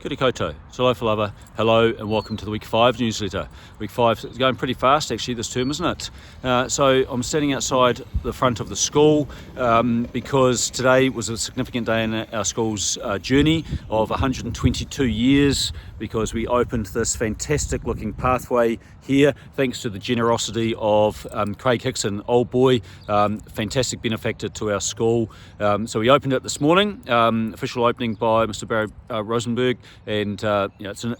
Kia koto, talofa lava, hello and welcome to the Week 5 newsletter. Week 5 is going pretty fast actually this term, isn't it? So I'm standing outside the front of the school because today was a significant day in our school's journey of 122 years, because we opened this fantastic looking pathway here thanks to the generosity of Craig Hickson, old boy, fantastic benefactor to our school. So we opened it this morning, official opening by Mr. Barry Rosenberg, and it's an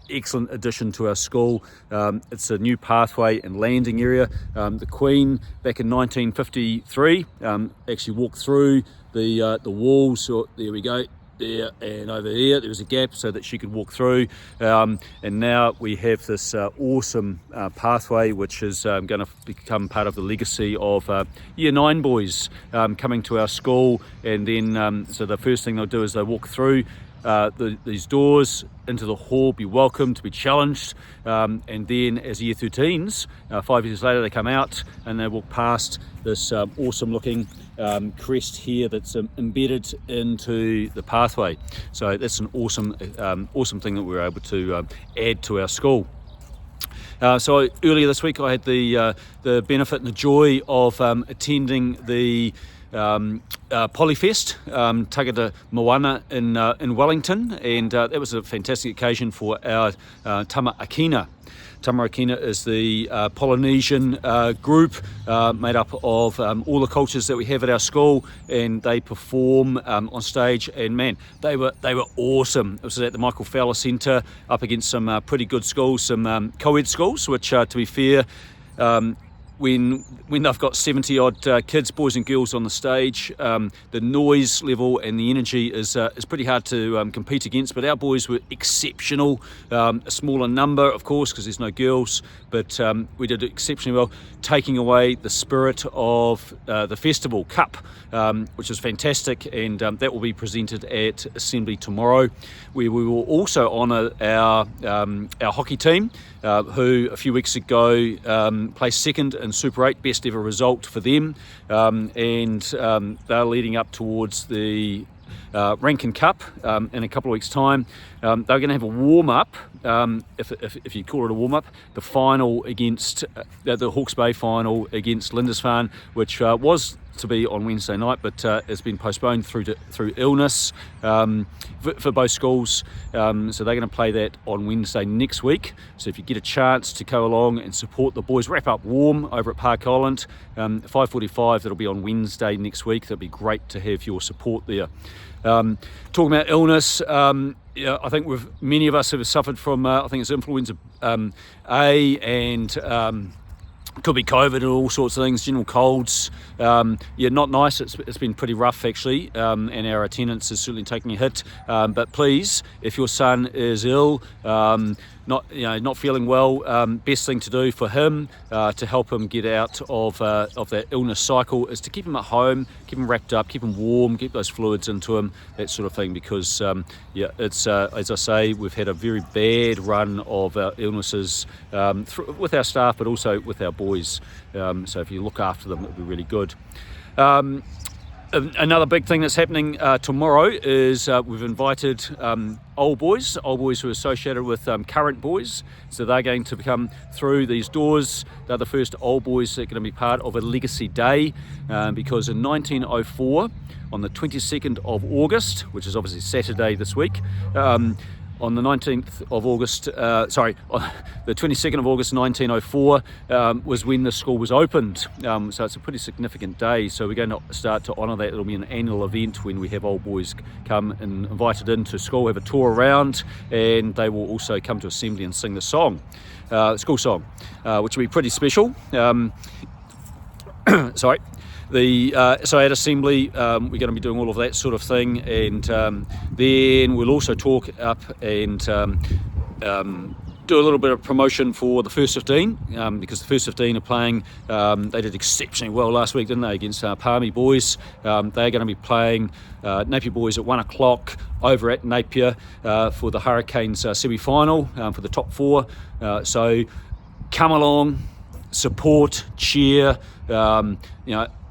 excellent addition to our school. It's a new pathway and landing area. The Queen back in 1953 actually walked through the walls. So there we go. There and over there was a gap so that she could walk through, and now we have this awesome pathway which is going to become part of the legacy of Year 9 boys coming to our school. And then so the first thing they'll do is they'll walk through these doors into the hall, be welcomed, be challenged, and then as Year 13s, 5 years later, they come out and they walk past this awesome looking crest here that's embedded into the pathway. So that's an awesome thing that we were able to add to our school. So earlier this week I had the benefit and the joy of attending the Polyfest, Tagata Moana in Wellington, and that was a fantastic occasion for our Tama Akina. Tama Akina is the Polynesian group made up of all the cultures that we have at our school, and they perform on stage, and man, they were awesome. It was at the Michael Fowler Centre up against some pretty good schools, some co-ed schools, which to be fair, when they've got 70 odd kids, boys and girls on the stage, the noise level and the energy is pretty hard to compete against. But our boys were exceptional. A smaller number, of course, because there's no girls, but we did exceptionally well, taking away the spirit of the festival cup, which is fantastic, and that will be presented at Assembly tomorrow, where we will also honour our hockey team, who a few weeks ago placed second in Super 8, best ever result for them, and they're leading up towards the Rankin Cup in a couple of weeks' time. They're going to have a warm-up, if you call it a warm-up, the final against the Hawke's Bay final against Lindisfarne, which was to be on Wednesday night, but it's been postponed through illness for both schools. So they're going to play that on Wednesday next week. So if you get a chance to go along and support the boys, wrap up warm over at Park Island, 5:45. That'll be on Wednesday next week. That'll be great to have your support there. Talking about illness, I think many of us have suffered from I think it's influenza A, and could be COVID and all sorts of things, general colds. Not nice. It's been pretty rough actually, and our attendance is certainly taking a hit. But please, if your son is ill, not feeling well, best thing to do for him to help him get out of that illness cycle is to keep him at home, keep him wrapped up, keep him warm, get those fluids into him, that sort of thing, because it's as I say, we've had a very bad run of illnesses with our staff, but also with our boys. So if you look after them, it'll be really good. Another big thing that's happening tomorrow is we've invited old boys who are associated with current boys. So they're going to come through these doors. They're the first old boys that are going to be part of a legacy day, because in 1904, on the 22nd of August, which is obviously Saturday this week, on the 19th of August, the 22nd of August 1904 was when the school was opened. So it's a pretty significant day. So we're going to start to honour that. It'll be an annual event when we have old boys come and invited into school, have a tour around, and they will also come to assembly and sing the song, school song, which will be pretty special. So at Assembly, we're going to be doing all of that sort of thing, and then we'll also talk up and do a little bit of promotion for the First 15, because the First 15 are playing. They did exceptionally well last week, didn't they, against Palmy boys. They're going to be playing Napier boys at 1 o'clock over at Napier for the Hurricanes semi-final for the top 4. So come along, support, cheer.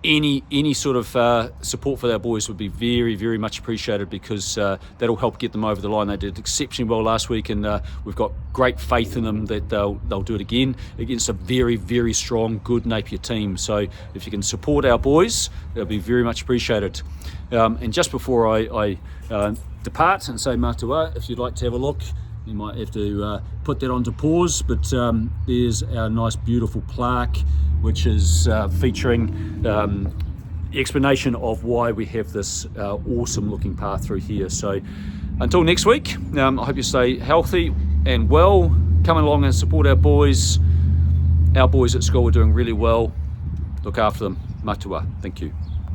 any sort of support for our boys would be very, very much appreciated, because that'll help get them over the line. They did exceptionally well last week, and we've got great faith in them that they'll do it again against a very, very strong, good Napier team. So if you can support our boys, that'll be very much appreciated. And just before I depart and say matua, if you'd like to have a look, you might have to put that onto pause, but there's our nice beautiful plaque, which is featuring explanation of why we have this awesome looking path through here. So until next week, I hope you stay healthy and well. Come along and support our boys. Our boys at school are doing really well. Look after them. Matua. Thank you.